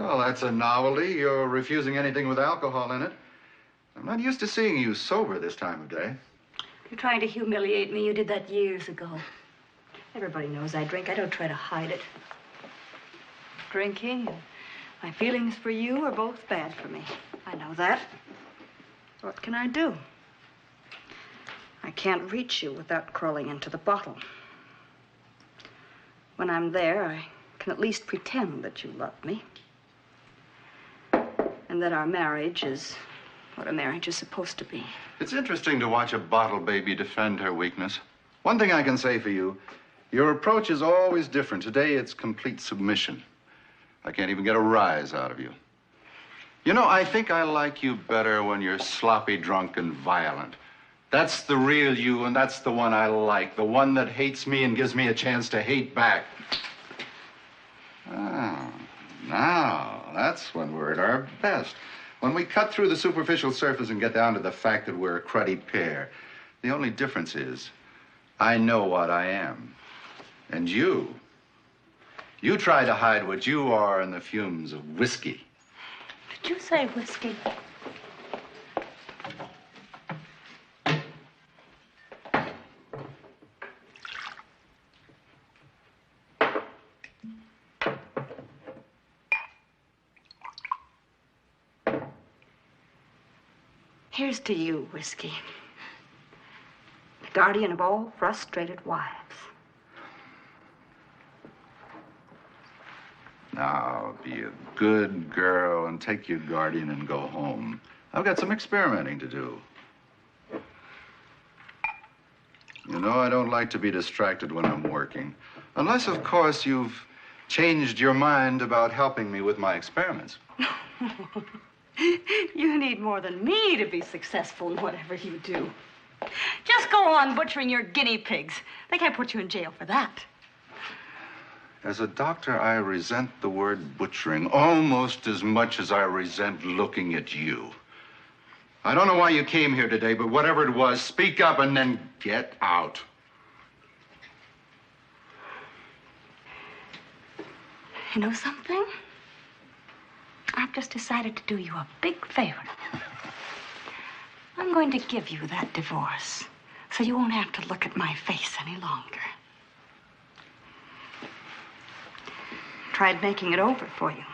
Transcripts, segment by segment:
Well, that's a novelty. You're refusing anything with alcohol in it. I'm not used to seeing you sober this time of day. You're trying to humiliate me. You did that years ago. Everybody knows I drink. I don't try to hide it. Drinking and my feelings for you are both bad for me. I know that. What can I do? I can't reach you without crawling into the bottle. When I'm there, I can at least pretend that you love me. And that our marriage is what a marriage is supposed to be. It's interesting to watch a bottle baby defend her weakness. One thing I can say for you, your approach is always different. Today, it's complete submission. I can't even get a rise out of you. You know, I think I like you better when you're sloppy, drunk, and violent. That's the real you, and that's the one I like. The one that hates me and gives me a chance to hate back. Oh, now, that's when we're at our best. When we cut through the superficial surface and get down to the fact that we're a cruddy pair. The only difference is, I know what I am. And you try to hide what you are in the fumes of whiskey. Did you say whiskey? Here's to you, whiskey. The guardian of all frustrated wives. Now, be a good girl and take your guardian and go home. I've got some experimenting to do. You know, I don't like to be distracted when I'm working. Unless, of course, you've changed your mind about helping me with my experiments. You need more than me to be successful in whatever you do. Just go on butchering your guinea pigs. They can't put you in jail for that. As a doctor, I resent the word butchering almost as much as I resent looking at you. I don't know why you came here today, but whatever it was, speak up and then get out. You know something? I've just decided to do you a big favor. I'm going to give you that divorce, so you won't have to look at my face any longer. Tried making it over for you.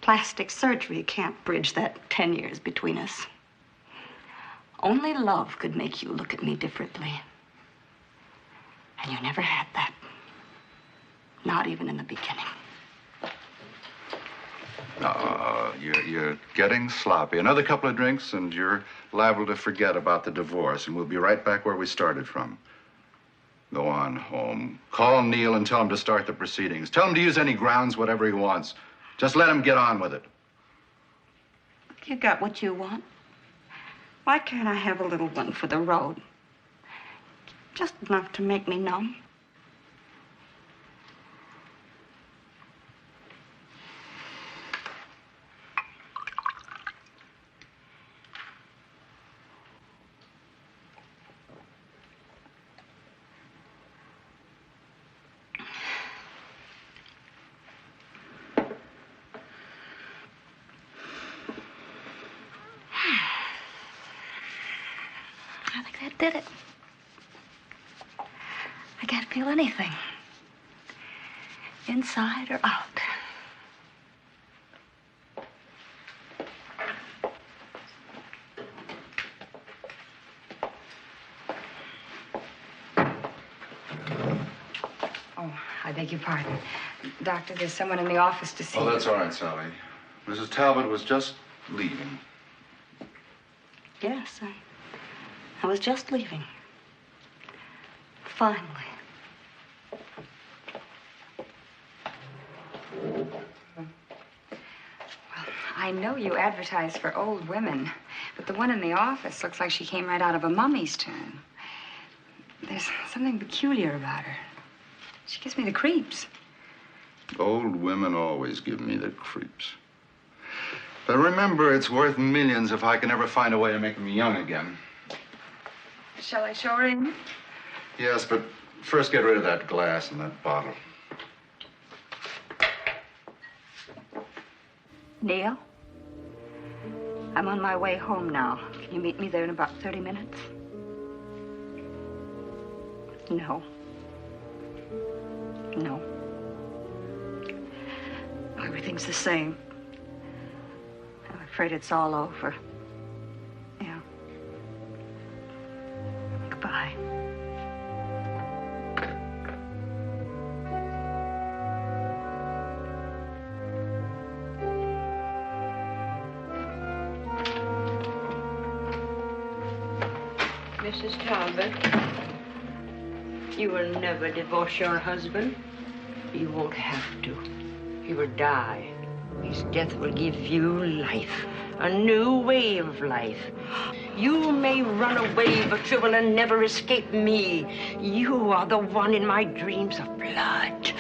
Plastic surgery can't bridge that 10 years between us. Only love could make you look at me differently. And you never had that. Not even in the beginning. You're getting sloppy. Another couple of drinks and you're liable to forget about the divorce, and we'll be right back where we started from. Go on home. Call Neil and tell him to start the proceedings. Tell him to use any grounds, whatever he wants. Just let him get on with it. You got what you want. Why can't I have a little one for the road? Just enough to make me numb. I think that did it. I can't feel anything. Inside or out. Oh, I beg your pardon. Doctor, there's someone in the office to see you. Oh, that's all right, Sally. Mrs. Talbot was just leaving. Yes, I was just leaving. Finally. Well, I know you advertise for old women, but the one in the office looks like she came right out of a mummy's tomb. There's something peculiar about her. She gives me the creeps. Old women always give me the creeps. But remember, it's worth millions if I can ever find a way to make them young again. Shall I show her in? Yes, but first get rid of that glass and that bottle. Neil? I'm on my way home now. Can you meet me there in about 30 minutes? No. No. Everything's the same. I'm afraid it's all over. Yeah. Goodbye. Mrs. Talbot, you will never divorce your husband. You won't have to. He will die. His death will give you life, a new way of life. You may run away, but you will never escape me. You are the one in my dreams of blood.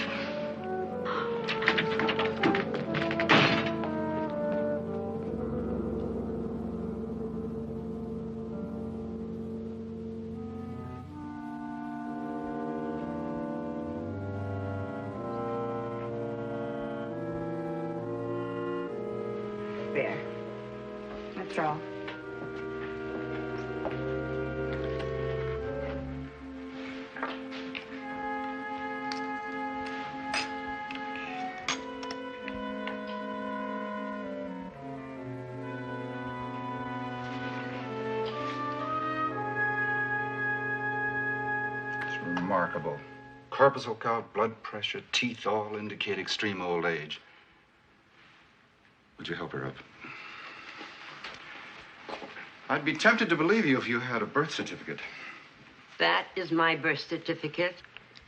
There. That's all. It's remarkable. Corpuscle count, blood pressure, teeth all indicate extreme old age. Would you help her up? I'd be tempted to believe you if you had a birth certificate. That is my birth certificate,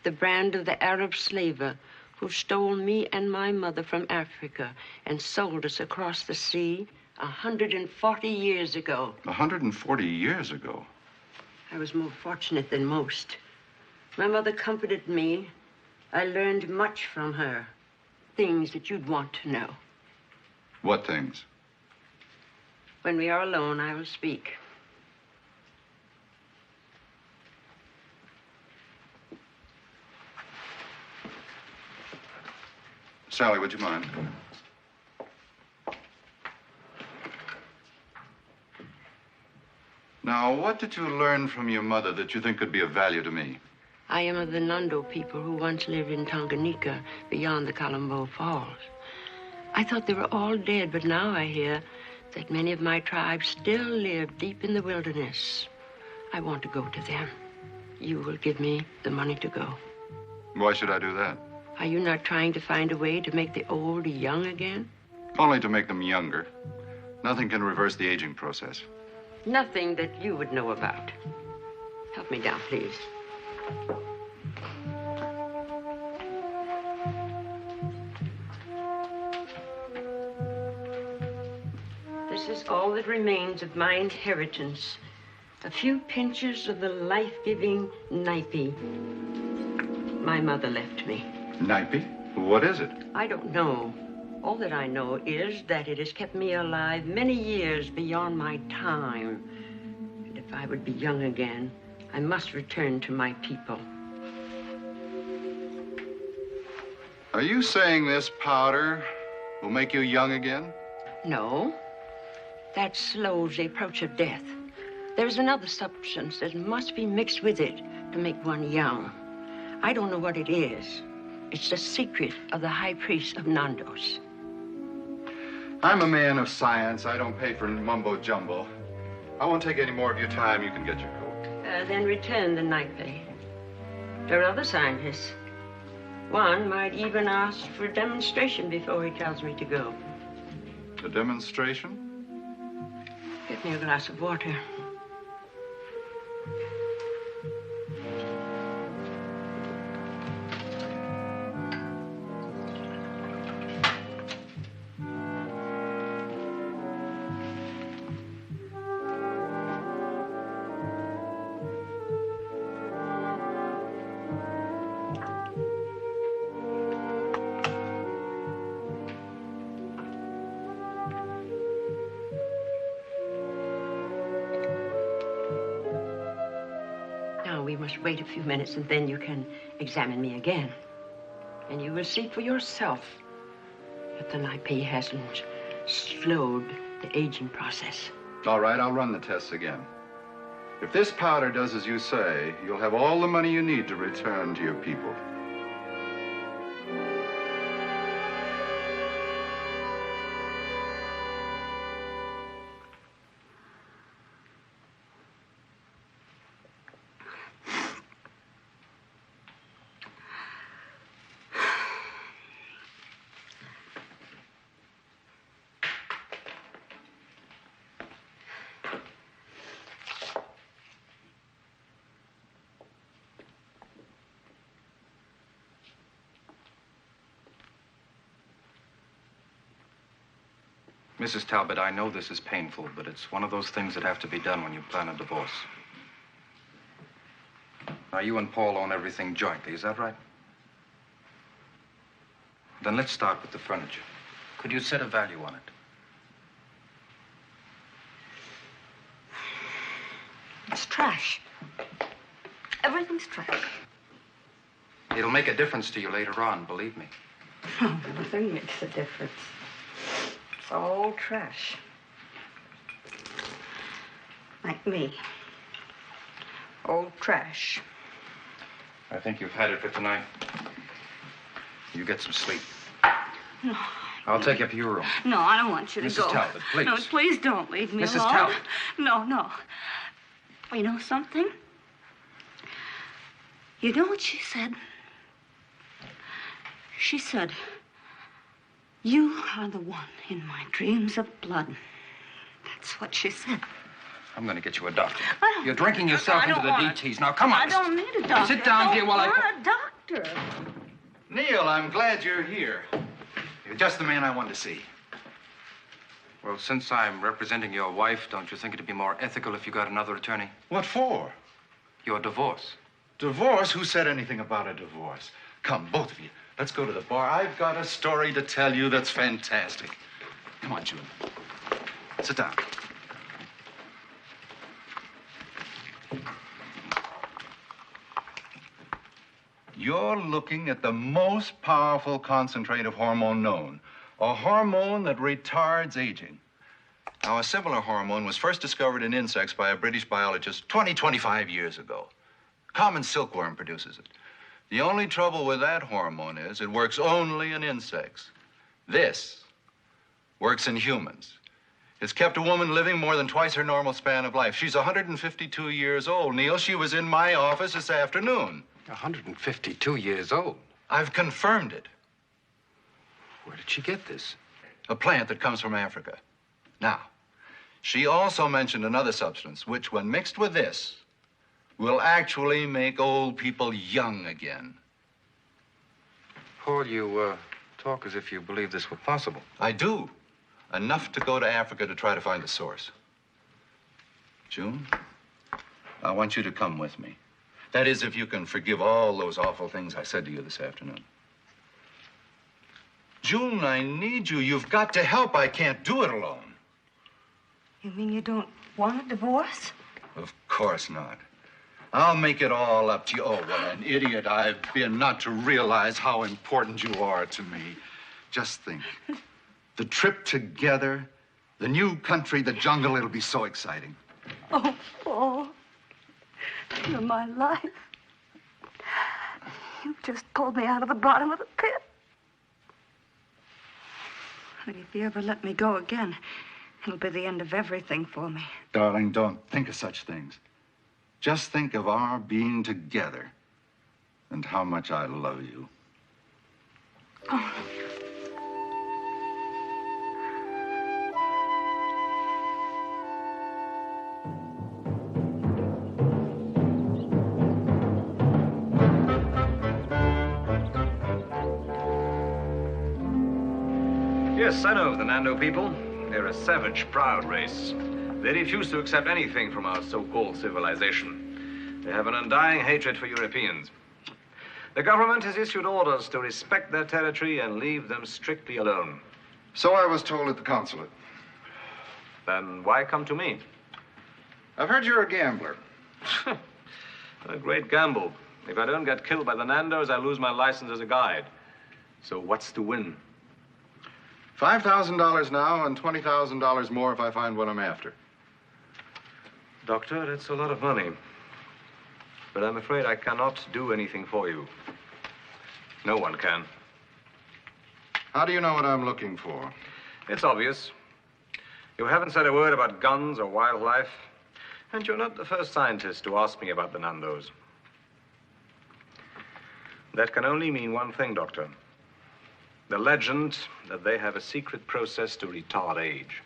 the brand of the Arab slaver who stole me and my mother from Africa and sold us across the sea 140 years ago. 140 years ago? I was more fortunate than most. My mother comforted me. I learned much from her, things that you'd want to know. What things? When we are alone, I will speak. Sally, would you mind? Now, what did you learn from your mother that you think could be of value to me? I am of the Nando people who once lived in Tanganyika beyond the Colombo Falls. I thought they were all dead, but now I hear that many of my tribe still live deep in the wilderness. I want to go to them. You will give me the money to go. Why should I do that? Are you not trying to find a way to make the old young again? Only to make them younger. Nothing can reverse the aging process. Nothing that you would know about. Help me down, please. This is all that remains of my inheritance. A few pinches of the life-giving nipe my mother left me. Nipe? What is it? I don't know. All that I know is that it has kept me alive many years beyond my time. And if I would be young again, I must return to my people. Are you saying this powder will make you young again? No. That slows the approach of death. There's another substance that must be mixed with it to make one young. I don't know what it is. It's the secret of the high priest of Nandos. I'm a man of science. I don't pay for mumbo-jumbo. I won't take any more of your time. You can get your coat. Then return the nipe. There are other scientists. One might even ask for a demonstration before he tells me to go. A demonstration? Get me a glass of water. We must wait a few minutes, and then you can examine me again. And you will see for yourself that the nipe hasn't slowed the aging process. All right, I'll run the tests again. If this powder does as you say, you'll have all the money you need to return to your people. Mrs. Talbot, I know this is painful, but it's one of those things that have to be done when you plan a divorce. Now, you and Paul own everything jointly, is that right? Then let's start with the furniture. Could you set a value on it? It's trash. Everything's trash. It'll make a difference to you later on, believe me. Oh, nothing makes a difference. It's all trash. Like me. Old trash. I think you've had it for tonight. You get some sleep. No. I'll take you up to your room. No, I don't want you to Mrs. go. Talbot, please. No, please don't leave me Mrs. alone. Talbot. No, no. You know something? You know what she said? She said, "You are the one in my dreams of blood." That's what she said. I'm going to get you a doctor. I don't- You're drinking yourself I don't into the want DTs. Now, come on. I don't need a doctor. Sit down I here while I... don't want a doctor. Neil, I'm glad you're here. You're just the man I wanted to see. Well, since I'm representing your wife, don't you think it'd be more ethical if you got another attorney? What for? Your divorce. Divorce? Who said anything about a divorce? Come, both of you. Let's go to the bar. I've got a story to tell you that's fantastic. Come on, June. Sit down. You're looking at the most powerful concentrate of hormone known, a hormone that retards aging. Now, a similar hormone was first discovered in insects by a British biologist 25 years ago. Common silkworm produces it. The only trouble with that hormone is it works only in insects. This works in humans. It's kept a woman living more than twice her normal span of life. She's 152 years old, Neil. She was in my office this afternoon. 152 years old. I've confirmed it. Where did she get this? A plant that comes from Africa. Now, she also mentioned another substance, which, when mixed with this, will actually make old people young again. Paul, you talk as if you believe this were possible. I do. Enough to go to Africa to try to find the source. June, I want you to come with me. That is, if you can forgive all those awful things I said to you this afternoon. June, I need you. You've got to help. I can't do it alone. You mean you don't want a divorce? Of course not. I'll make it all up to you. Oh, what an idiot I've been not to realize how important you are to me. Just think. The trip together, the new country, the jungle, it'll be so exciting. Oh, Paul. You're my life. You just pulled me out of the bottom of the pit. And if you ever let me go again, it'll be the end of everything for me. Darling, don't think of such things. Just think of our being together and how much I love you. Oh. Yes, I know the Nando people. They're a savage, proud race. They refuse to accept anything from our so-called civilization. They have an undying hatred for Europeans. The government has issued orders to respect their territory and leave them strictly alone. So I was told at the consulate. Then why come to me? I've heard you're a gambler. A great gamble. If I don't get killed by the Nandos, I lose my license as a guide. So what's to win? $5,000 now and $20,000 more if I find what I'm after. Doctor, it's a lot of money. But I'm afraid I cannot do anything for you. No one can. How do you know what I'm looking for? It's obvious. You haven't said a word about guns or wildlife, and you're not the first scientist to ask me about the Nandos. That can only mean one thing, Doctor. The legend that they have a secret process to retard age.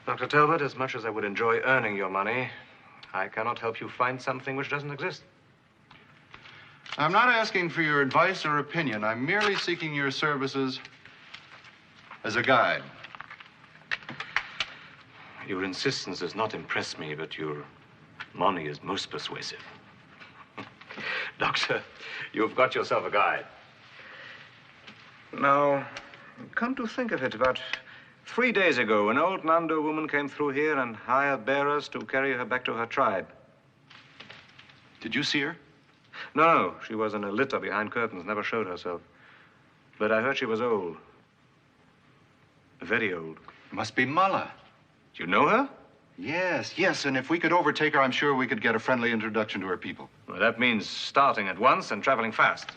Dr. Talbot, as much as I would enjoy earning your money, I cannot help you find something which doesn't exist. I'm not asking for your advice or opinion. I'm merely seeking your services as a guide. Your insistence does not impress me, but your money is most persuasive. Doctor, you've got yourself a guide. Now, come to think of it, about 3 days ago, an old Nando woman came through here and hired bearers to carry her back to her tribe. Did you see her? No, she was in a litter behind curtains, never showed herself. But I heard she was old. Very old. It must be Mullah. Do you know her? Yes, and if we could overtake her, I'm sure we could get a friendly introduction to her people. Well, that means starting at once and traveling fast.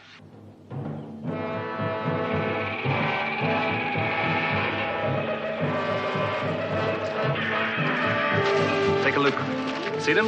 Take a look. See them?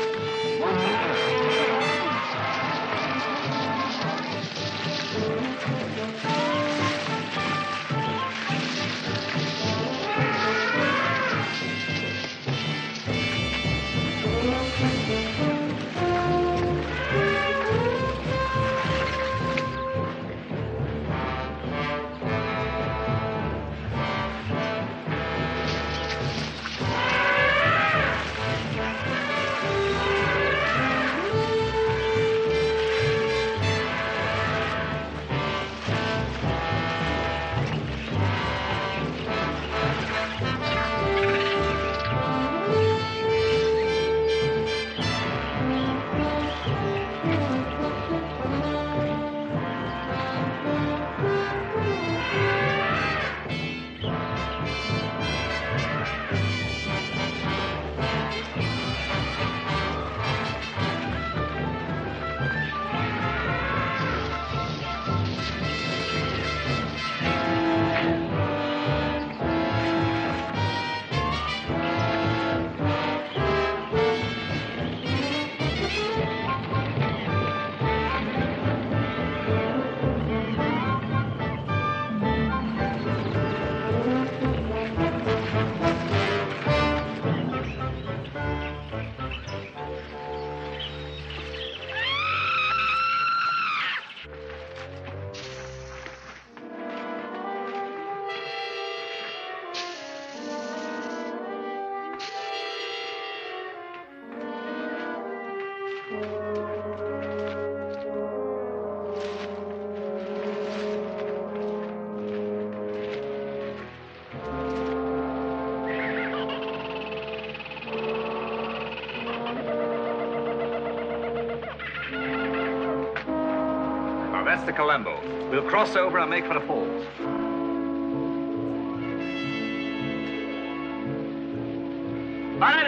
That's the Colombo. We'll cross over and make for the falls. Aye.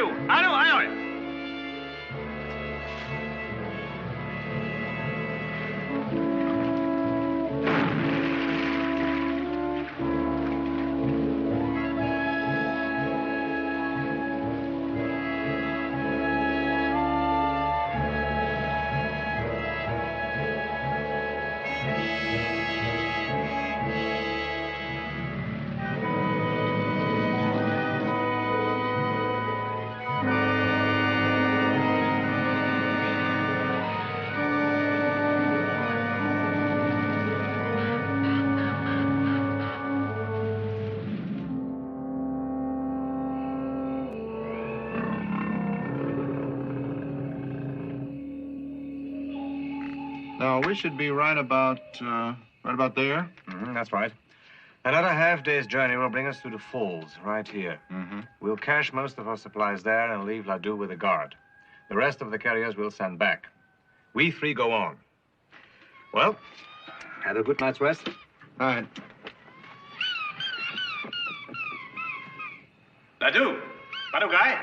Now, we should be right about there. That's right. Another half-day's journey will bring us to the falls, right here. We'll cache most of our supplies there and leave Ladue with a guard. The rest of the carriers we'll send back. We three go on. Well, have a good night's rest. All right. Ladu! Ladu guy?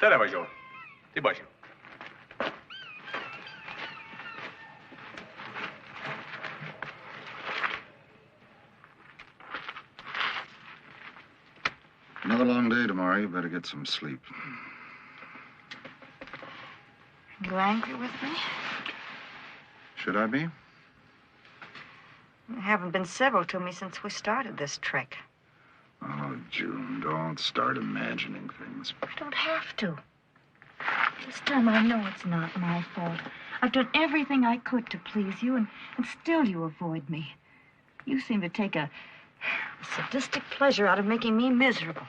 Tere vagyok. Ti vagyok. Another long day tomorrow. You better get some sleep. You angry with me? Should I be? You haven't been civil to me since we started this trek. Oh, June, don't start imagining things. You don't have to. This time I know it's not my fault. I've done everything I could to please you, and still you avoid me. You seem to take a sadistic pleasure out of making me miserable.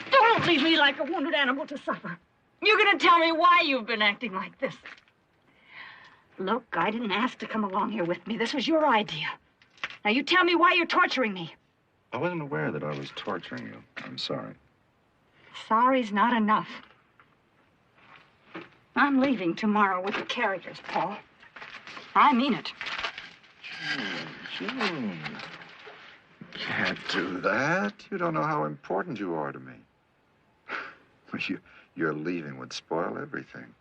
Don't leave me like a wounded animal to suffer. You're going to tell me why you've been acting like this. Look, I didn't ask to come along here with me. This was your idea. Now, you tell me why you're torturing me. I wasn't aware that I was torturing you. I'm sorry. Sorry's not enough. I'm leaving tomorrow with the carriers, Paul. I mean it. June. You can't do that. You don't know how important you are to me. Your leaving would spoil everything.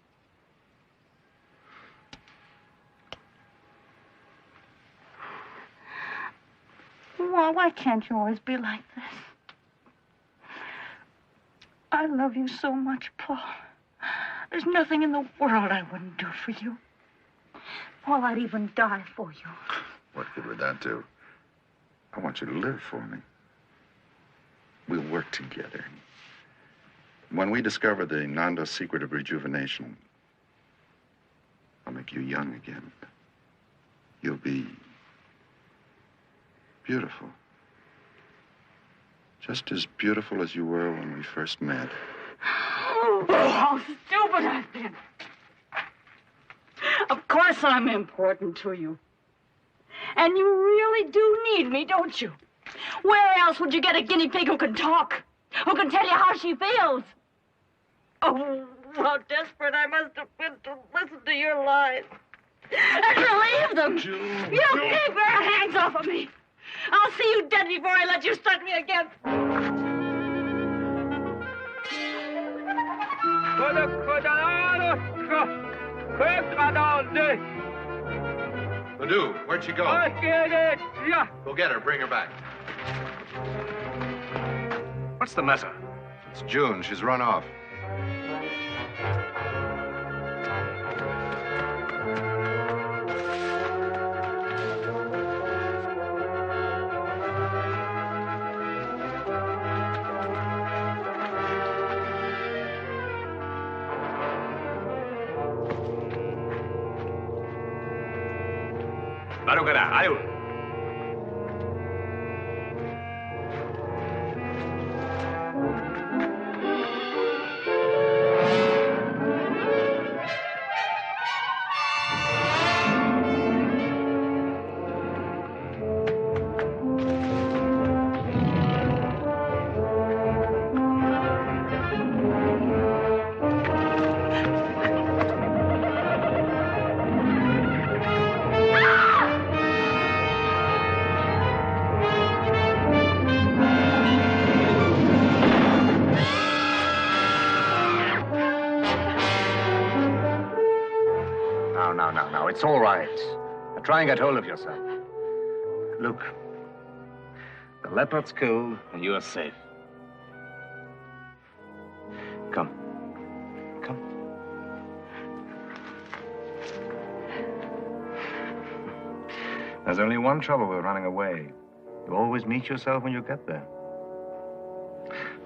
Well, why can't you always be like this? I love you so much, Paul. There's nothing in the world I wouldn't do for you. Paul, I'd even die for you. What good would that do? I want you to live for me. We'll work together. When we discover the Nando's secret of rejuvenation, I'll make you young again. You'll be beautiful. Just as beautiful as you were when we first met. Oh, how stupid I've been. Of course I'm important to you. And you really do need me, don't you? Where else would you get a guinea pig who can talk? Who can tell you how she feels? Oh, how desperate I must have been to listen to your lies. And believe them. June, You keep your hands off of me. I'll see you dead before I let you strike me again. Ledoux, where'd she go? Go get her. Bring her back. What's the matter? It's June. She's run off. Baru kena, ayo. Now, it's all right. Now, try and get hold of yourself. Look, the leopard's killed and you are safe. Come. Come. There's only one trouble with running away. You always meet yourself when you get there.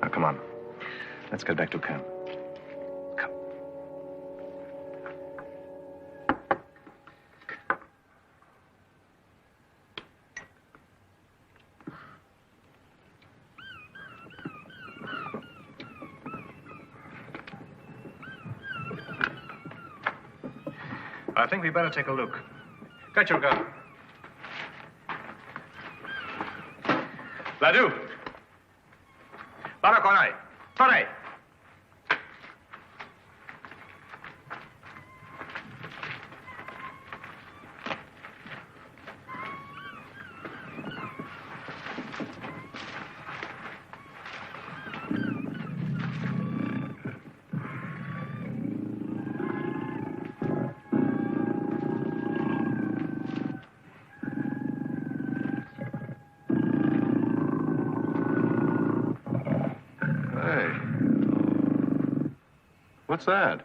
Now, come on. Let's get back to camp. Come. I think we better take a look. Get your gun. Ladu. Barakonai. Hurry! What's that?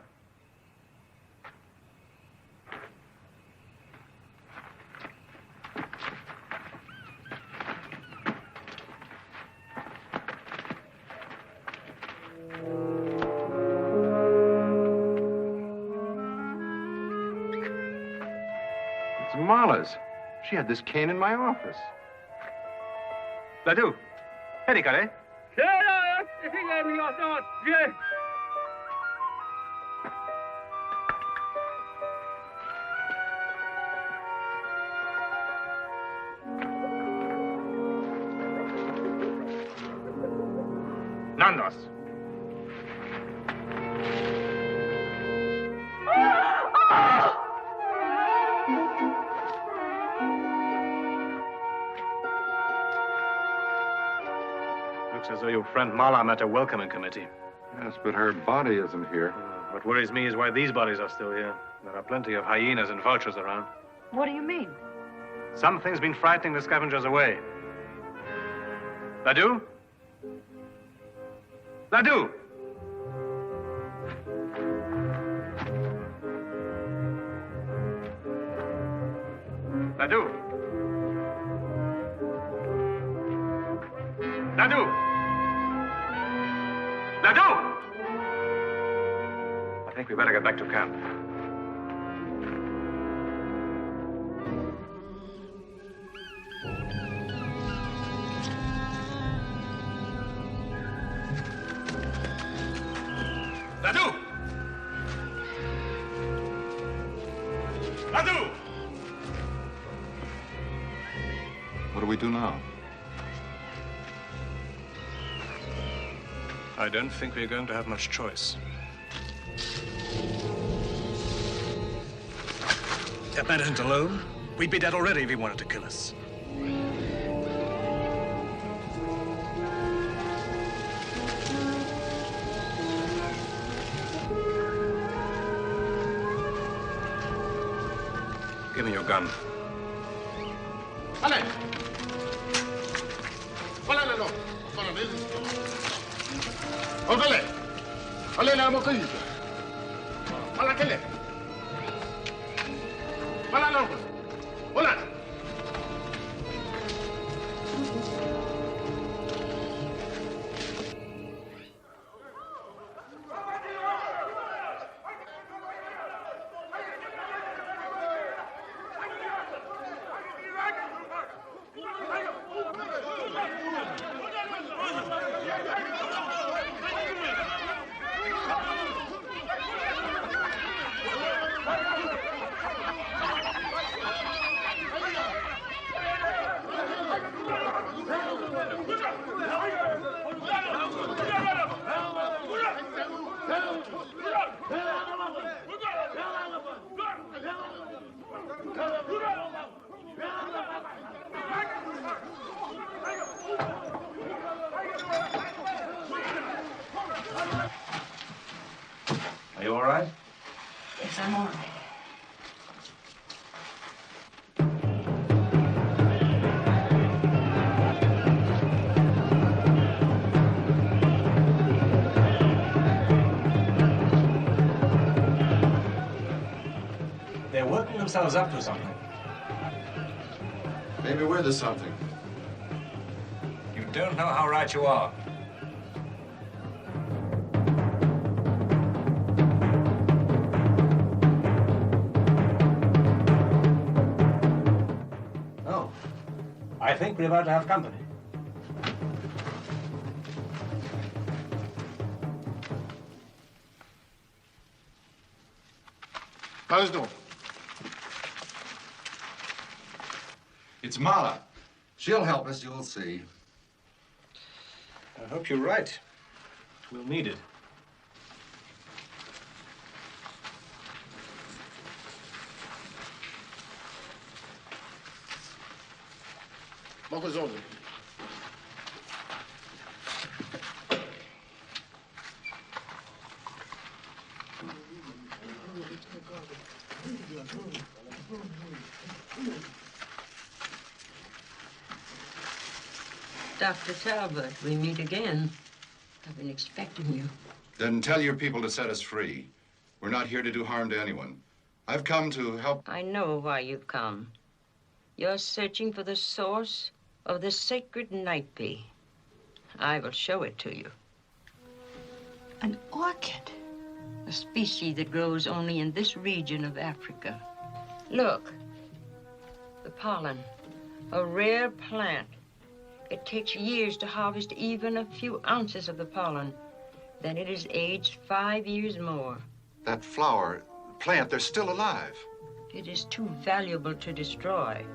It's Marla's. She had this cane in my office. Ladu. Hey, Coleen. Nandos. Looks as though your friend Marla met a welcoming committee. Yes, but her body isn't here. What worries me is why these bodies are still here. There are plenty of hyenas and vultures around. What do you mean? Something's been frightening the scavengers away. Ladu? Ladu! Ladu! Ladu! Ladu! I think we better get back to camp. Ladu! Ladu! What do we do now? I don't think we're going to have much choice. That man isn't alone. We'd be dead already if he wanted to kill us. Give me your gun. Allez! Voilà le nom. Allez! Allez la moquise. Voilà quelle est. Voilà l'oncle. Voilà. Are you all right? Yes, I'm all right. They're working themselves up to something. Maybe we're the something. You don't know how right you are. Oh. I think we're about to have company. Wat is het? It's Marla. She'll help us, you'll see. I hope you're right. We'll need it. Welke zon? Dr. Talbot, we meet again. I've been expecting you. Then tell your people to set us free. We're not here to do harm to anyone. I've come to help. I know why you've come. You're searching for the source of the sacred night bee. I will show it to you. An orchid. A species that grows only in this region of Africa. Look, the pollen, a rare plant. It takes years to harvest even a few ounces of the pollen. Then it is aged 5 years more. That flower, plant, they're still alive. It is too valuable to destroy.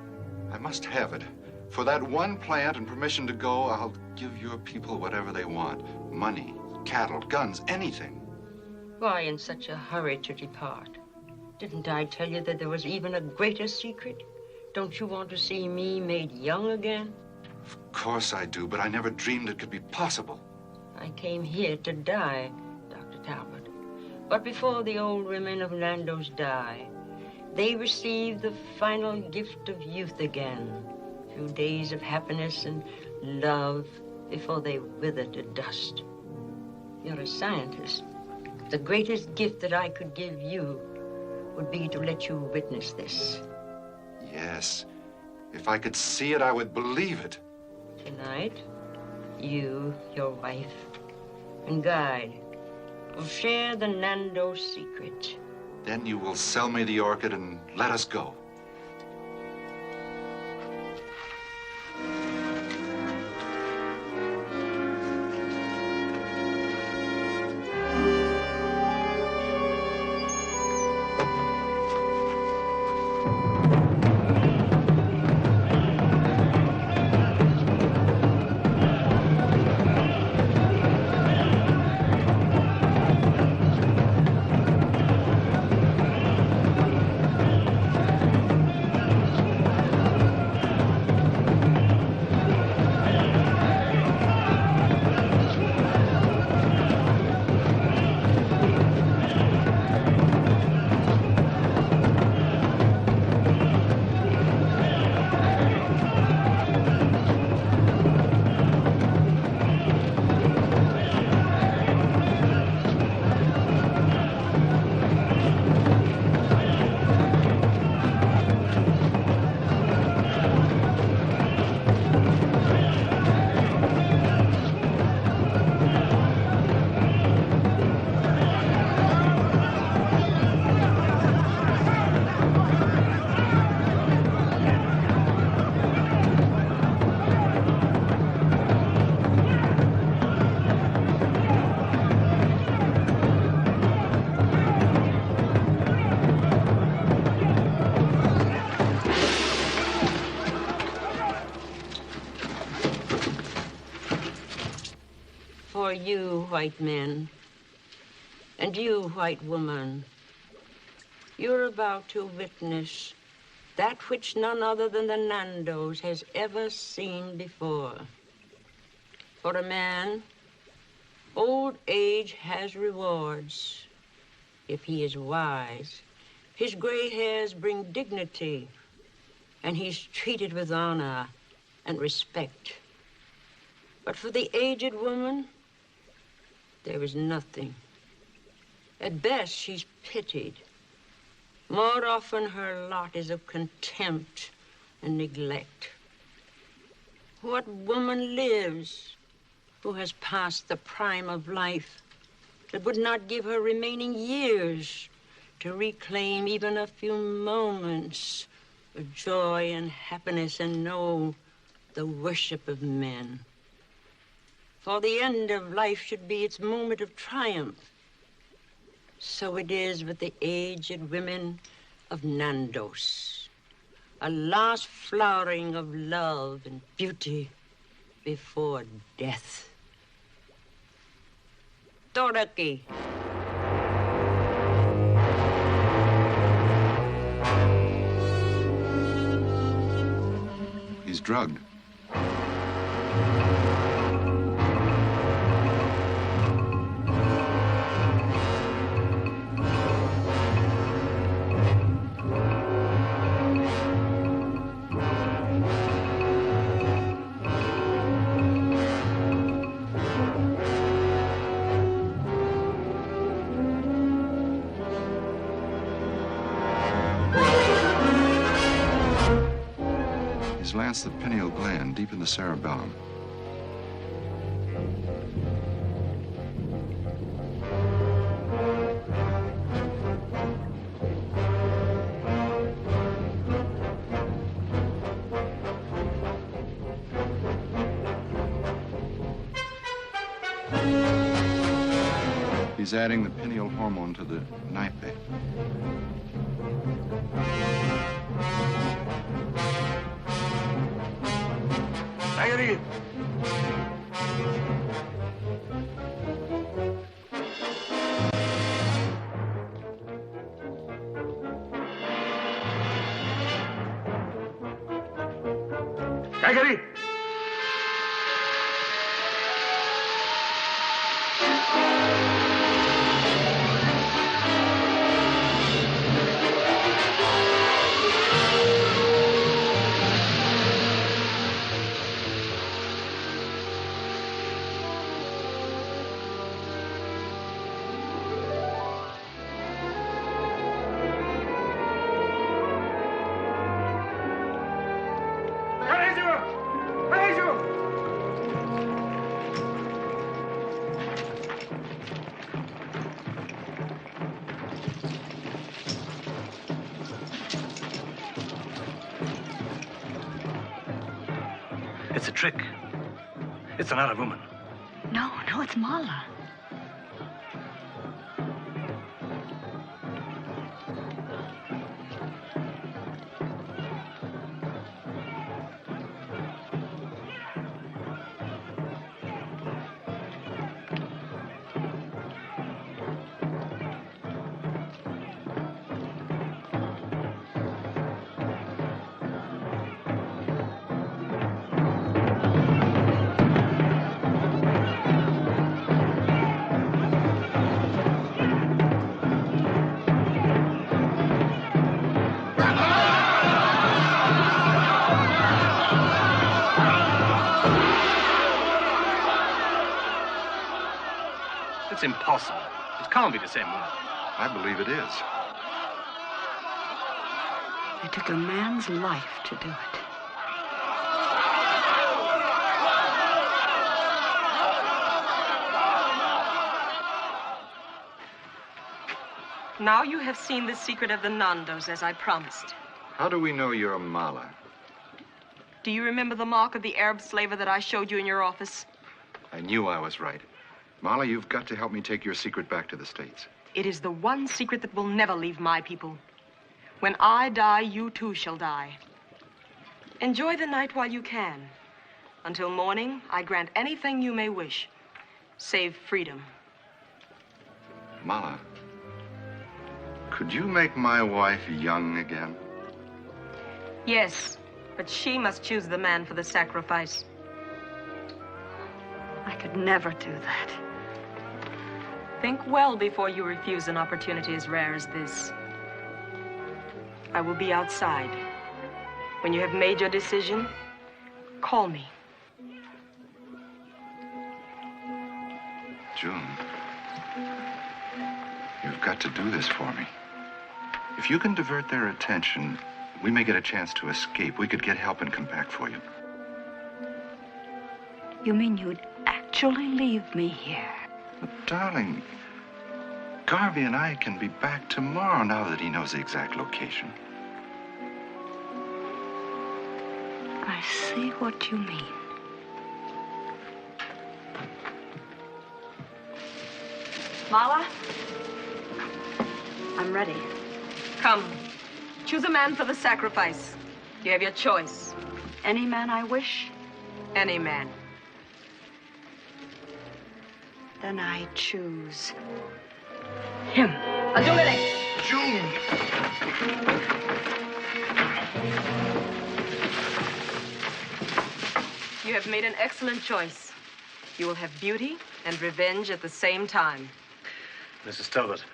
I must have it. For that one plant and permission to go, I'll give your people whatever they want. Money, cattle, guns, anything. Why in such a hurry to depart? Didn't I tell you that there was even a greater secret? Don't you want to see me made young again? Of course I do, but I never dreamed it could be possible. I came here to die, Dr. Talbot. But before the old women of Nando's die, they receive the final gift of youth again. A few days of happiness and love before they wither to dust. You're a scientist. The greatest gift that I could give you would be to let you witness this. Yes. If I could see it, I would believe it. Tonight, you, your wife, and guide will share the Nando secret. Then you will sell me the orchid and let us go. For you, white men, and you, white woman, you're about to witness that which none other than the Nandos has ever seen before. For a man, old age has rewards. If he is wise, his gray hairs bring dignity, and he's treated with honor and respect. But for the aged woman, there is nothing. At best, she's pitied. More often, her lot is of contempt and neglect. What woman lives who has passed the prime of life that would not give her remaining years to reclaim even a few moments of joy and happiness and know the worship of men? For the end of life should be its moment of triumph. So it is with the aged women of Nandos. A last flowering of love and beauty before death. Dorothy. He's drugged. He's lanced the pineal gland deep in the cerebellum. He's adding the pineal hormone to the nape. Diary. Diary. It's a trick. It's another woman. No, it's Mala. It's impossible. It can't be the same woman. I believe it is. It took a man's life to do it. Now you have seen the secret of the Nandos, as I promised. How do we know you're Mala? Do you remember the mark of the Arab slaver that I showed you in your office? I knew I was right. Mala, you've got to help me take your secret back to the States. It is the one secret that will never leave my people. When I die, you too shall die. Enjoy the night while you can. Until morning, I grant anything you may wish, save freedom. Mala, could you make my wife young again? Yes, but she must choose the man for the sacrifice. I could never do that. Think well before you refuse an opportunity as rare as this. I will be outside. When you have made your decision, call me. June, you've got to do this for me. If you can divert their attention, we may get a chance to escape. We could get help and come back for you. You mean you'd actually leave me here? But darling, Garvey and I can be back tomorrow now that he knows the exact location. I see what you mean. Mala? I'm ready. Come. Choose a man for the sacrifice. You have your choice. Any man I wish? Any man. Then I choose him. Adungale. June! You have made an excellent choice. You will have beauty and revenge at the same time. Mrs. Talbot,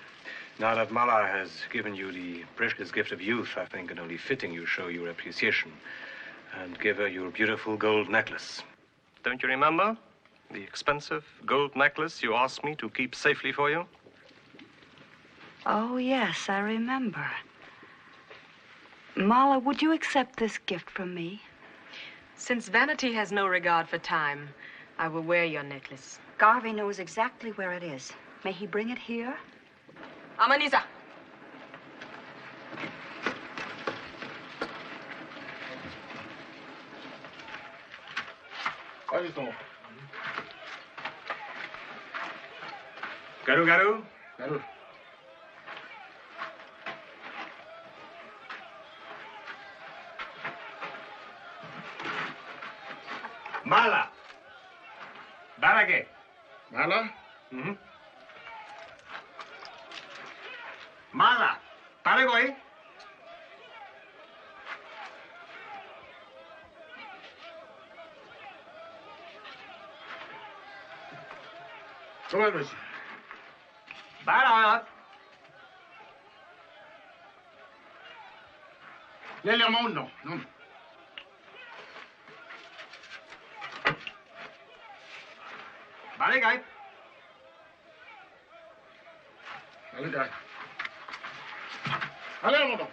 now that Mala has given you the precious gift of youth, I think it only fitting you show your appreciation and give her your beautiful gold necklace. Don't you remember the expensive gold necklace you asked me to keep safely for you? Oh, yes, I remember. Mala, would you accept this gift from me? Since vanity has no regard for time, I will wear your necklace. Garvey knows exactly where it is. May he bring it here? Amanisa. Garu, Garu. Garu. Mala. Barage. Mala? Mm-hmm. Mala. Paraguay. Come on, Miss. Barat. Lele Mondo. No. Barigay. Alida. Lele Mondo.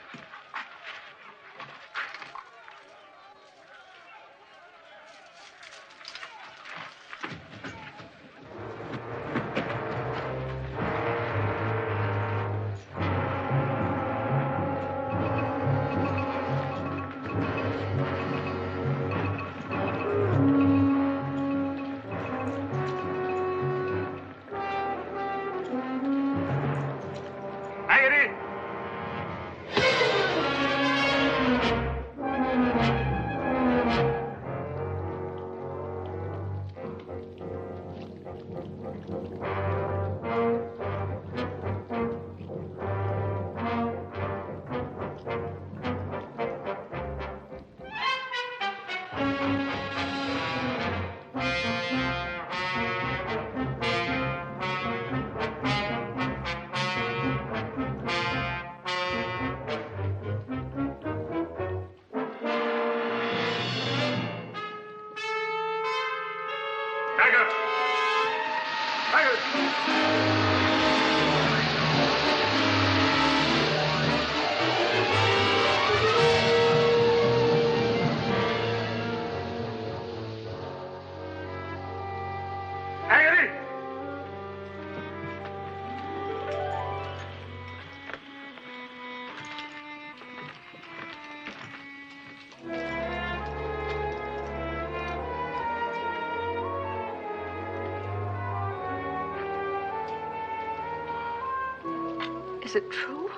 Is it true?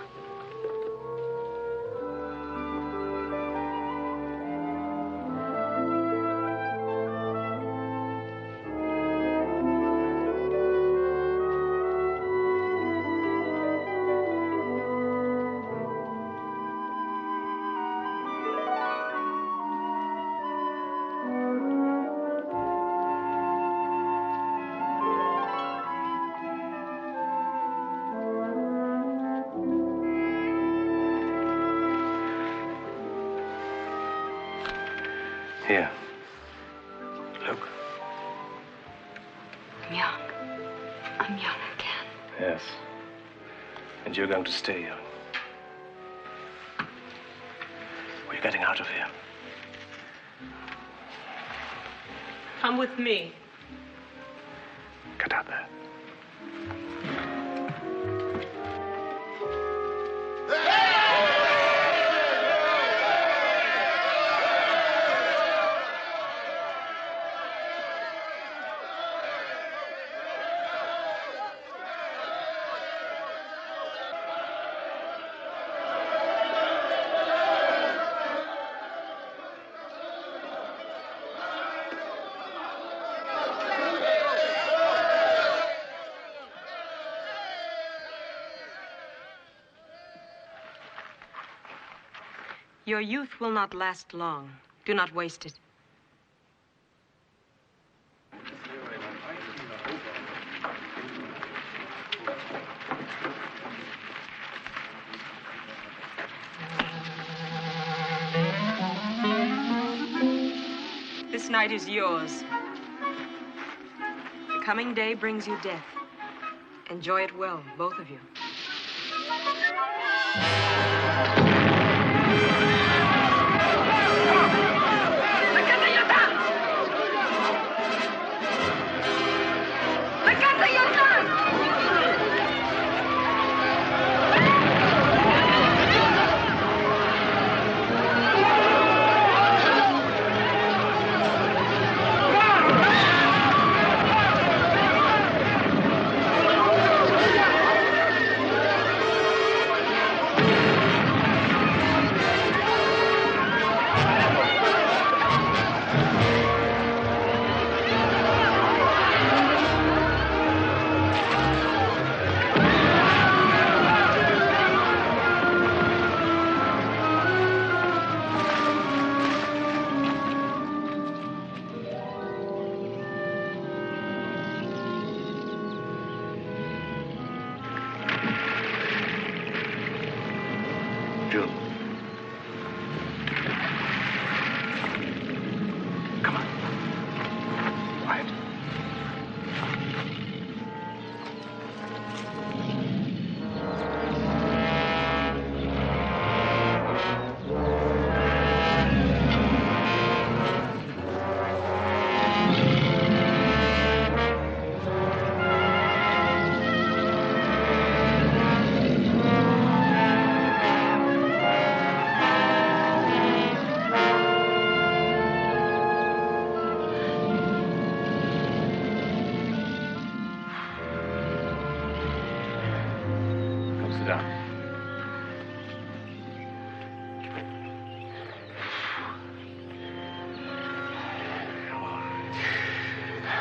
Here. Look. I'm young. I'm young again. Yes. And you're going to stay young. We're getting out of here. Come with me. Get out there. Your youth will not last long. Do not waste it. This night is yours. The coming day brings you death. Enjoy it well, both of you.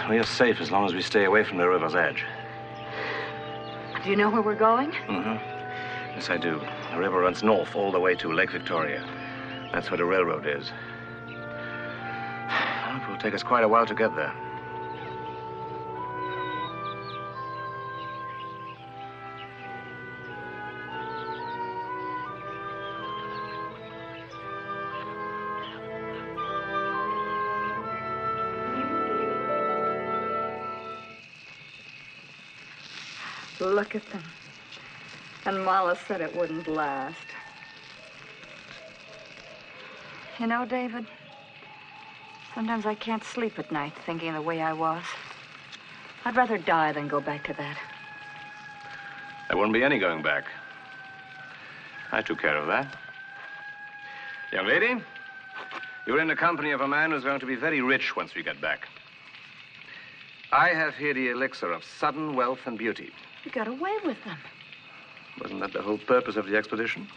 We are safe as long as we stay away from the river's edge. Do you know where we're going? Mm-hmm. Yes, I do. The river runs north all the way to Lake Victoria. That's where the railroad is. It will take us quite a while to get there. Look at them. And Mala said it wouldn't last. You know, David, sometimes I can't sleep at night thinking of the way I was. I'd rather die than go back to that. There won't be any going back. I took care of that. Young lady, you're in the company of a man who's going to be very rich once we get back. I have here the elixir of sudden wealth and beauty. You got away with them. Wasn't that the whole purpose of the expedition?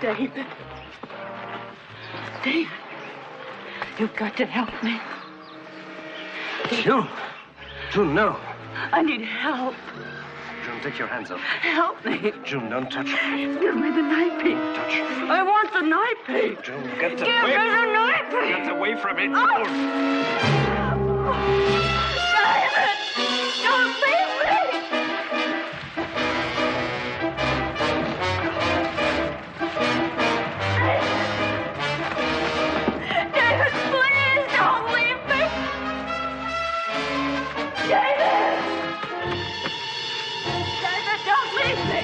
David. David. You've got to help me. June. June, no. I need help. June, take your hands up. Help me. June, don't touch me. Give me the night piece. Touch me. I want the night piece. June, get Give me the night piece. Get away from it. Oh. David! Don't leave me! David, please don't leave me! David! David, don't leave me!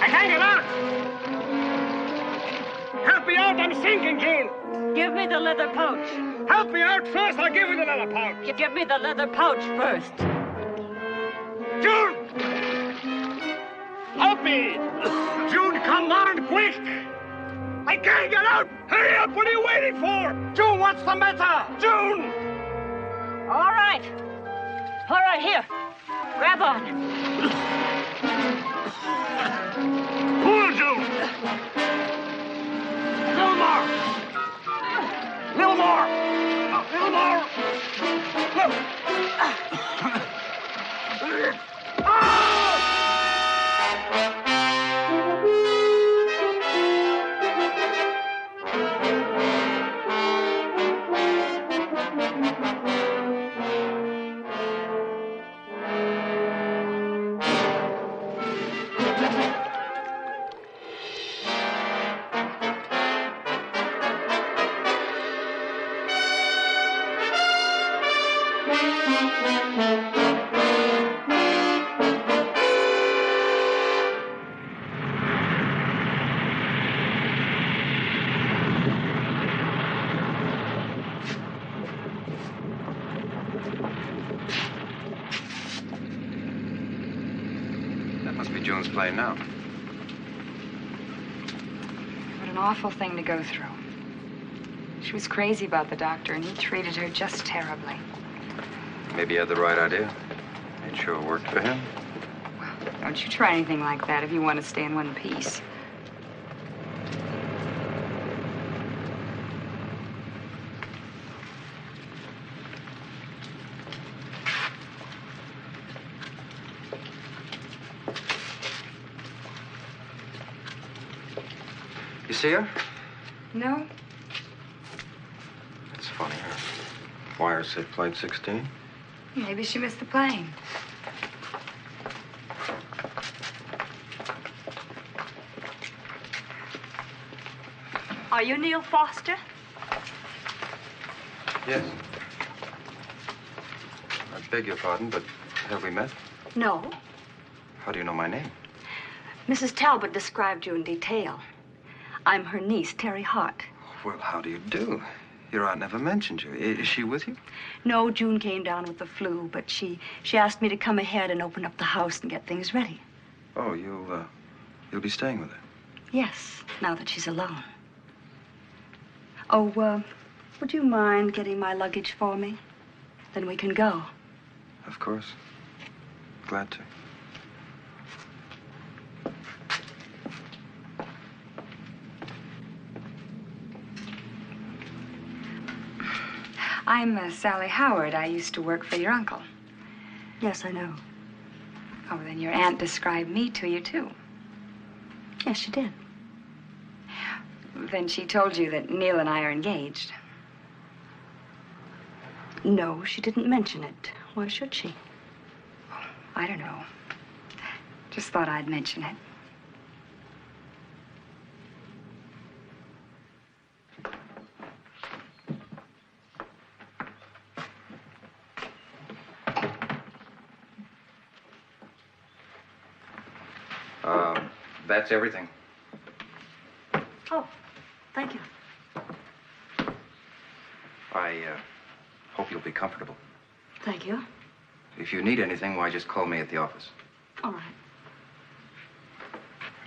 I can't get out! Help me out! me the leather pouch. Help me out first. I'll give you the leather pouch. Give me the leather pouch first. June! Help me! June, come on, quick! I can't get out! Hurry up! What are you waiting for? June, what's the matter? June! All right. All right, here. Grab on. Pull, June! Little more! Little more! Little more! June's plane now. What an awful thing to go through. She was crazy about the doctor, and he treated her just terribly. Maybe he had the right idea. It sure worked for him. Well, don't you try anything like that if you want to stay in one piece. You see her? No? It's funny. Her wire said flight 16. Maybe she missed the plane. Are you Neil Foster? Yes. I beg your pardon, but have we met? No. How do you know my name? Mrs. Talbot described you in detail. I'm her niece, Terry Hart. Well, how do you do? Your aunt never mentioned you. Is she with you? No, June came down with the flu, but she asked me to come ahead and open up the house and get things ready. Oh, you'll be staying with her? Yes, now that she's alone. Oh, would you mind getting my luggage for me? Then we can go. Of course. Glad to. I'm Sally Howard. I used to work for your uncle. Yes, I know. Oh, then your aunt described me to you, too. Yes, she did. Then she told you that Neil and I are engaged. No, she didn't mention it. Why should she? I don't know. Just thought I'd mention it. That's everything. Oh, thank you. I hope you'll be comfortable. Thank you. If you need anything, why, just call me at the office. All right.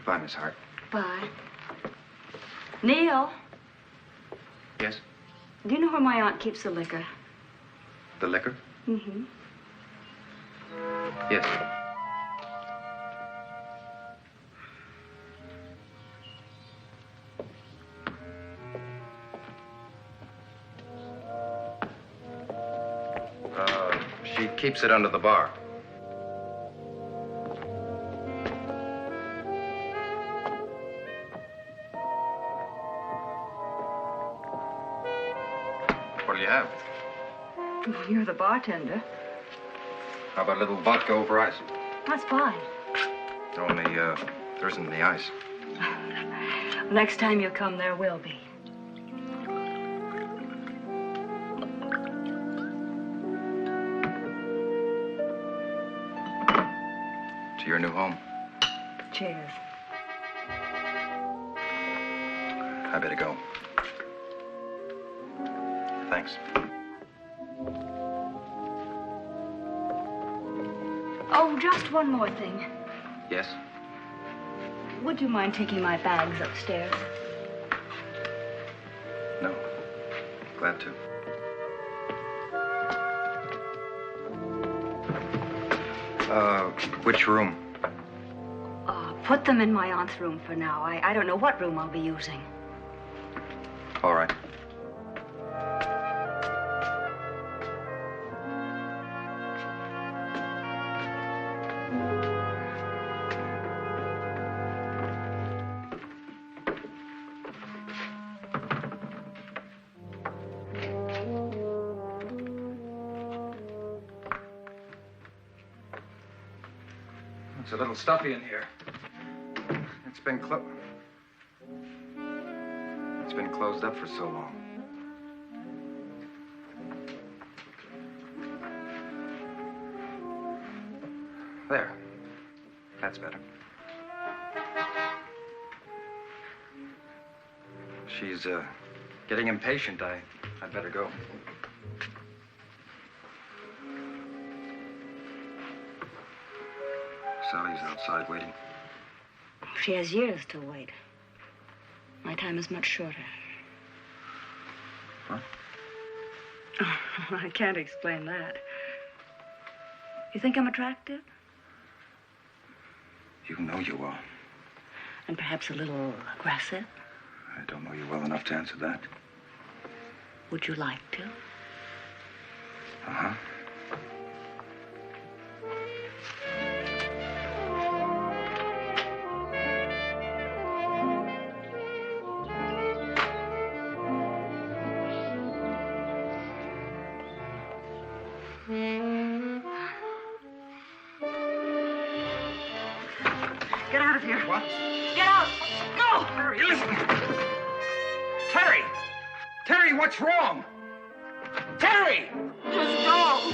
Bye, Miss Hart. Bye. Neil, Yes? do you know where my aunt keeps the liquor? The liquor? Mm-hmm. Yes. She keeps it under the bar. What do you have? Well, you're the bartender. How about a little vodka over ice? That's fine. Only, there isn't any ice. Next time you come, there will be. To your new home. Cheers. I better go. Thanks. Oh, just one more thing. Yes? Would you mind taking my bags upstairs? No. Glad to. Which room? Put them in my aunt's room for now. I don't know what room I'll be using. All right. It's a little stuffy in here. It's been closed up for so long. There. That's better. She's getting impatient. I'd better go. Sally's outside waiting. She has years to wait. My time is much shorter. What? I can't explain that. You think I'm attractive? You know you are. And perhaps a little aggressive? I don't know you well enough to answer that. Would you like to? Uh-huh. Get out of here. What? Get out! Go! Terry, listen! Terry! Terry, what's wrong? Terry! Just go!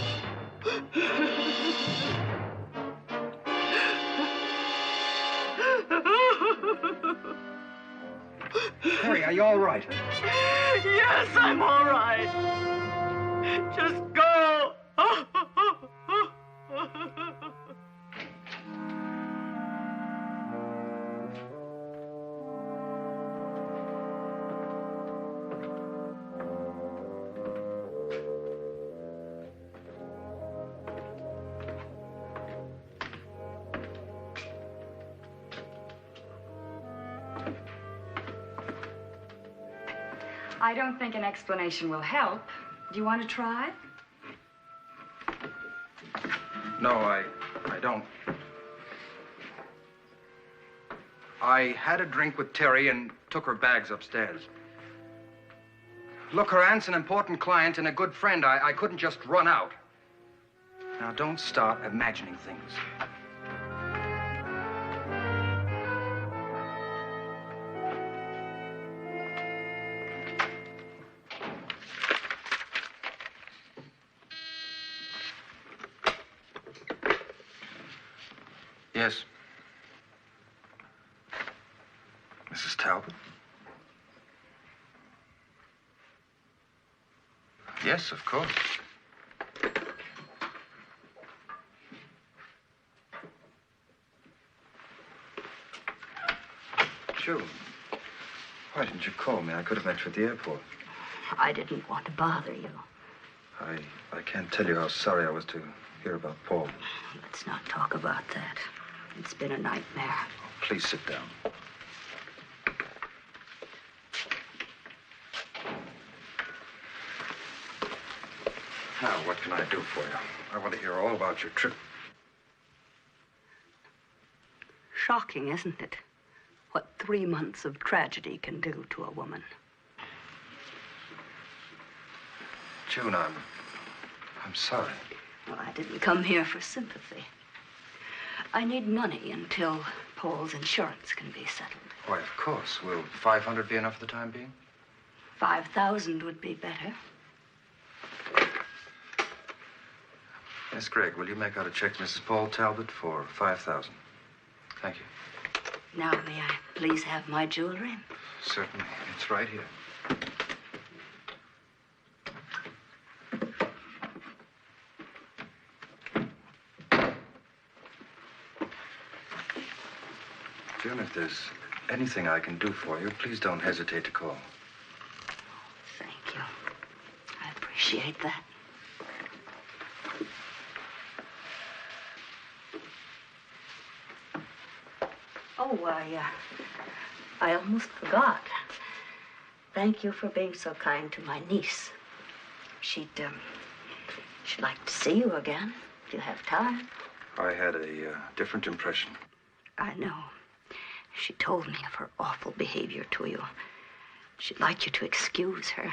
Terry, are you all right? Yes, I'm all right. Just go! I don't think an explanation will help. Do you want to try? No, I don't. I had a drink with Terry and took her bags upstairs. Look, her aunt's an important client and a good friend. I couldn't just run out. Now, don't start imagining things. Yes. Mrs. Talbot? Yes, of course. June, why didn't you call me? I could have met you at the airport. I didn't want to bother you. I can't tell you how sorry I was to hear about Paul. Let's not talk about that. It's been a nightmare. Oh, please sit down. Now, what can I do for you? I want to hear all about your trip. Shocking, isn't it? What 3 months of tragedy can do to a woman. June, I'm sorry. Well, I didn't come here for sympathy. I need money until Paul's insurance can be settled. Why, of course. Will 500 be enough for the time being? 5,000 would be better. Miss Gregg, will you make out a check to Mrs. Paul Talbot for 5,000? Thank you. Now, may I please have my jewelry? Certainly. It's right here. June, if there's anything I can do for you, please don't hesitate to call. Thank you. I appreciate that. Oh, I almost forgot. Thank you for being so kind to my niece. She'd like to see you again, if you have time. I had a different impression. I know. She told me of her awful behavior to you. She'd like you to excuse her.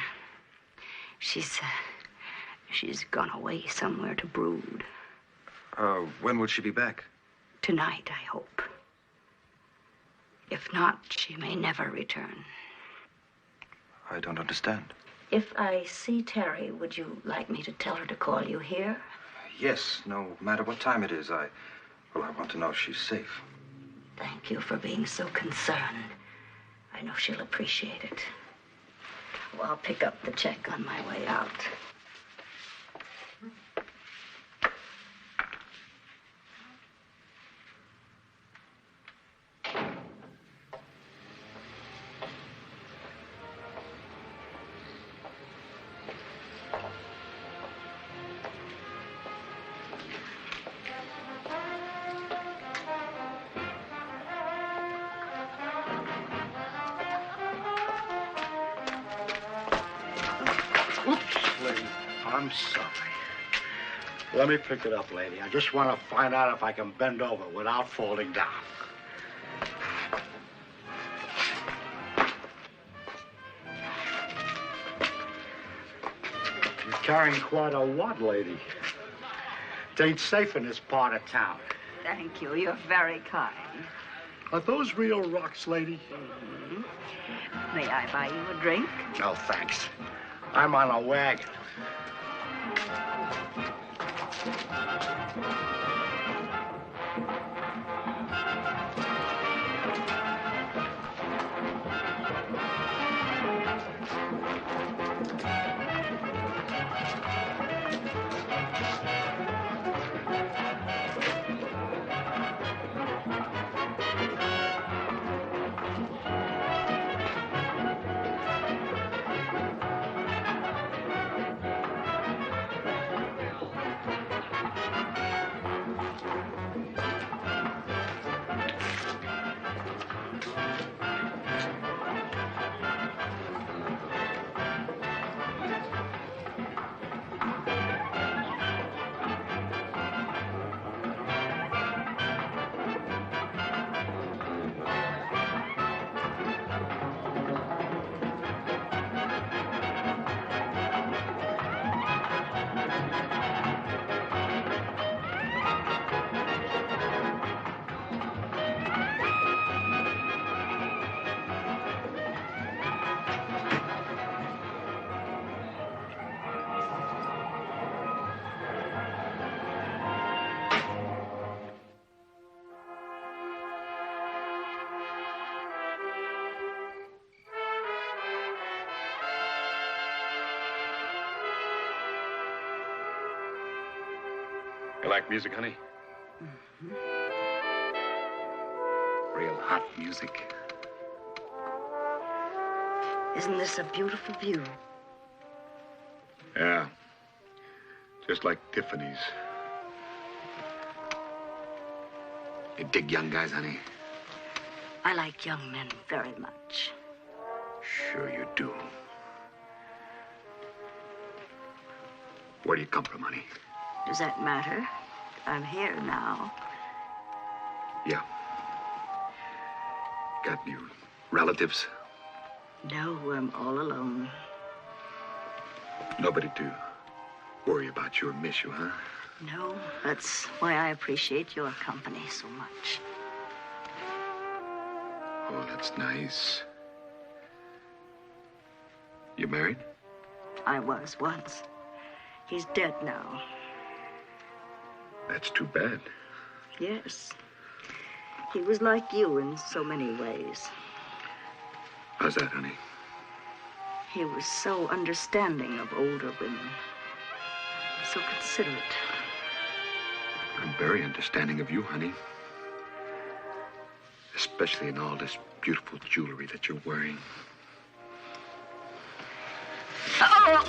She's gone away somewhere to brood. When would she be back? Tonight, I hope. If not, she may never return. I don't understand. If I see Terry, would you like me to tell her to call you here? Yes, no matter what time it is. I want to know if she's safe. Thank you for being so concerned. I know she'll appreciate it. Well, I'll pick up the check on my way out. I'm sorry. Let me pick it up, lady. I just want to find out if I can bend over without falling down. You're carrying quite a wad, lady. It ain't safe in this part of town. Thank you. You're very kind. Are those real rocks, lady? Mm-hmm. May I buy you a drink? No, thanks. I'm on a wagon. You like music, honey? Mm-hmm. Real hot music. Isn't this a beautiful view? Yeah. Just like Tiffany's. You dig young guys, honey? I like young men very much. Sure you do. Where do you come from, honey? Does that matter? I'm here now. Yeah. Got any relatives? No, I'm all alone. Nobody to worry about you or miss you, huh? No, that's why I appreciate your company so much. Oh, that's nice. You married? I was once. He's dead now. That's too bad. Yes. He was like you in so many ways. How's that, honey? He was so understanding of older women. So considerate. I'm very understanding of you, honey. Especially in all this beautiful jewelry that you're wearing. Oh!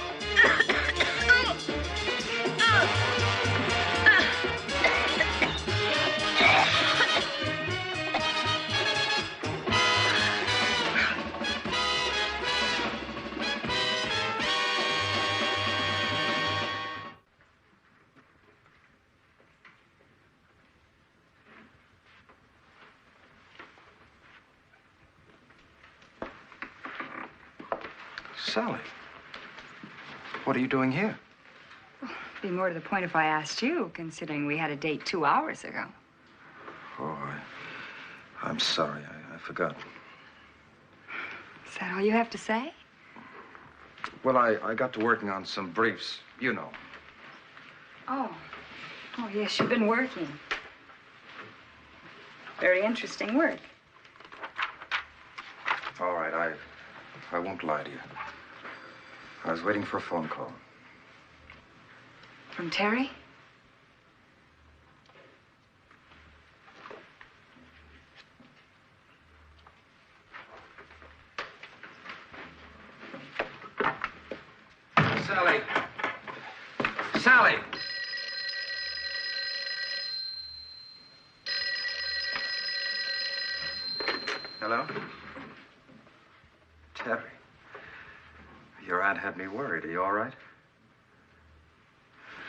Sally, what are you doing here? It'd be more to the point if I asked you, considering we had a date 2 hours ago. Oh, I'm sorry. I forgot. Is that all you have to say? Well, I got to working on some briefs, you know. Oh. Oh, yes, you've been working. Very interesting work. All right, I won't lie to you. I was waiting for a phone call. From Terry? Sally! Sally! Hello? Terry. Your aunt had me worried. Are you all right?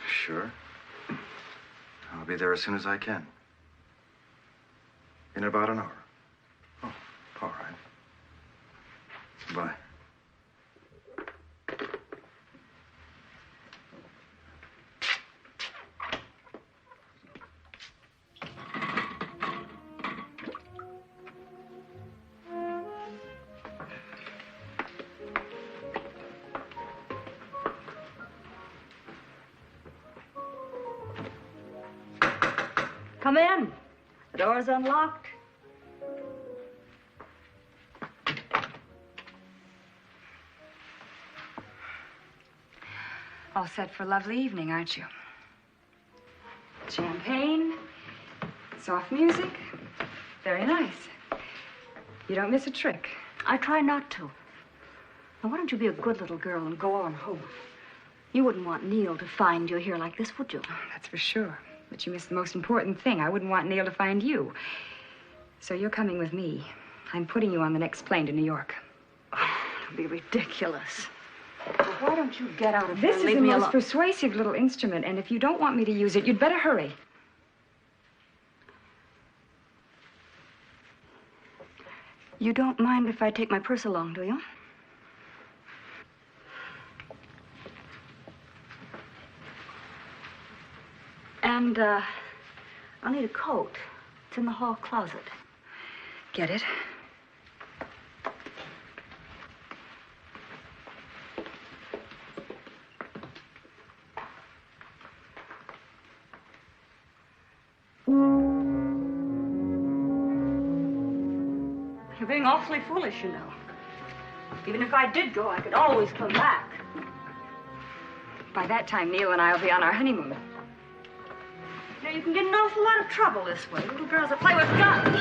Sure. I'll be there as soon as I can. In about an hour. Oh, all right. Bye. Come in. The door's unlocked. All set for a lovely evening, aren't you? Champagne, soft music. Very nice. You don't miss a trick. I try not to. Now, why don't you be a good little girl and go on home? You wouldn't want Neil to find you here like this, would you? Oh, that's for sure. But you missed the most important thing. I wouldn't want Neil to find you. So you're coming with me. I'm putting you on the next plane to New York. Oh, it'll be ridiculous. Well, why don't you get out of here This and is leave the me most alone? persuasive little instrument, and if you don't want me to use it, you'd better hurry. You don't mind if I take my purse along, do you? And, I'll need a coat. It's in the hall closet. Get it? You're being awfully foolish, you know. Even if I did go, I could always come back. By that time, Neil and I will be on our honeymoon. You know, you can get an awful lot of trouble this way. Little girls that play with guns.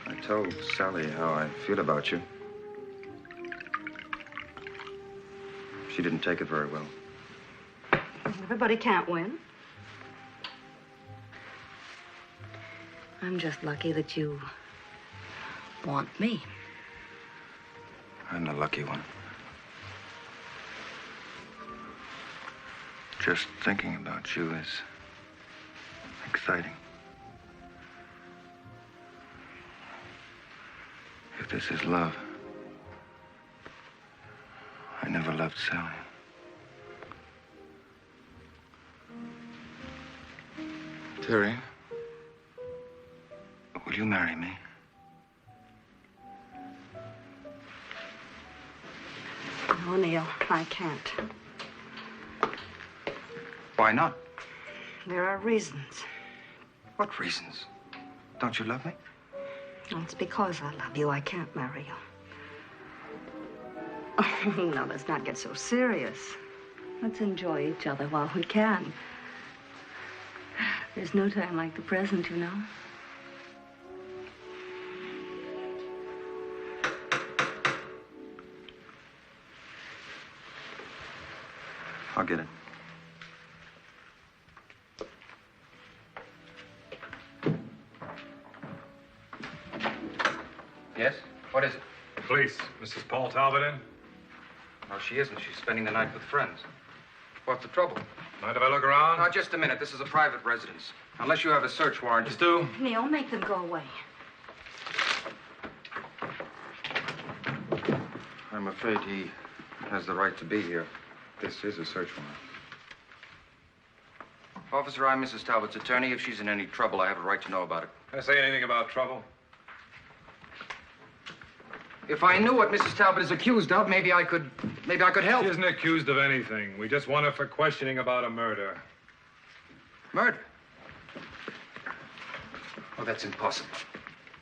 I told Sally how I feel about you. She didn't take it very well. Everybody can't win. I'm just lucky that you want me. I'm the lucky one. Just thinking about you is exciting. If this is love, I never loved Sally. Terry, will you marry me? No, Neil, I can't. Why not? There are reasons. What reasons? Don't you love me? It's because I love you. I can't marry you. Oh, now, let's not get so serious. Let's enjoy each other while we can. There's no time like the present, you know. I'll get it. Yes? What is it? Police. Mrs. Paul Talbot in? No, she isn't. She's spending the night with friends. What's the trouble? Mind if I look around? Now, just a minute. This is a private residence. Unless you have a search warrant. Just do. Neil, make them go away. I'm afraid he has the right to be here. This is a search warrant. Officer, I'm Mrs. Talbot's attorney. If she's in any trouble, I have a right to know about it. Can I say anything about trouble? If I knew what Mrs. Talbot is accused of, maybe I could help. She isn't accused of anything. We just want her for questioning about a murder. Murder? Oh, that's impossible.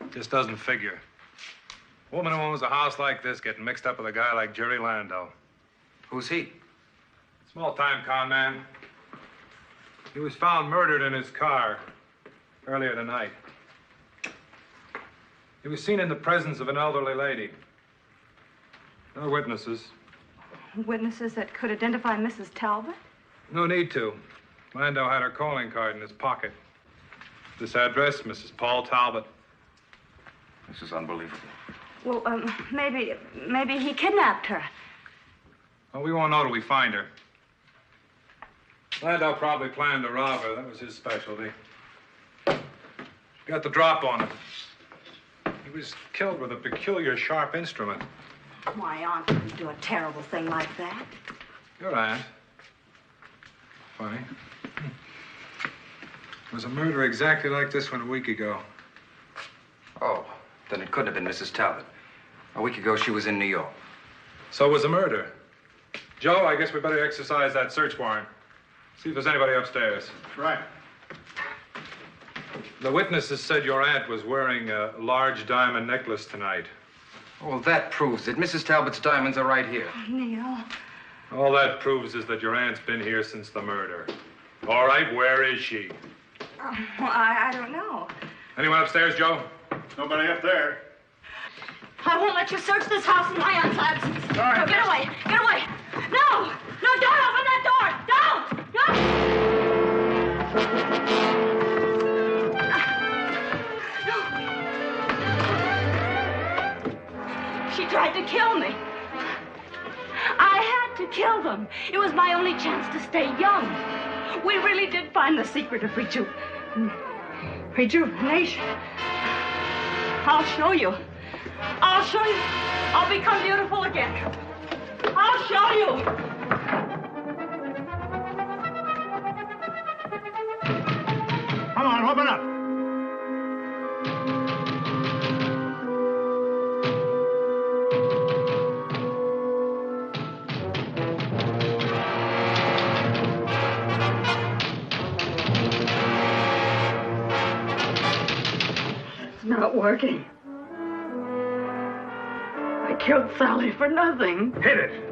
Just doesn't figure. A woman who owns a house like this getting mixed up with a guy like Jerry Landau. Who's he? Small-time con man. He was found murdered in his car earlier tonight. He was seen in the presence of an elderly lady. No witnesses. Witnesses that could identify Mrs. Talbot? No need to. Landau had her calling card in his pocket. This address, Mrs. Paul Talbot. This is unbelievable. Well, maybe he kidnapped her. Well, we won't know till we find her. Landau probably planned to rob her. That was his specialty. Got the drop on him. He was killed with a peculiar sharp instrument. My aunt wouldn't do a terrible thing like that. Your aunt? Funny. There was a murder exactly like this one a week ago. Oh, then it couldn't have been Mrs. Talbot. A week ago, she was in New York. So was the murder. Joe, I guess we better exercise that search warrant. See if there's anybody upstairs. Right. The witnesses said your aunt was wearing a large diamond necklace tonight. Well, that proves it. Mrs. Talbot's diamonds are right here. Neil. All that proves is that your aunt's been here since the murder. All right, where is she? Well, I don't know. Anyone upstairs, Joe? Nobody up there. I won't let you search this house in my aunt's absence. All right. No, get away. Get away. No. No, don't open that door. Don't. She tried to kill me. I had to kill them. It was my only chance to stay young. We really did find the secret of rejuvenation. I'll show you. I'll show you. I'll become beautiful again. I'll show you. Come on, open up. It's not working. I killed Sally for nothing. Hit it.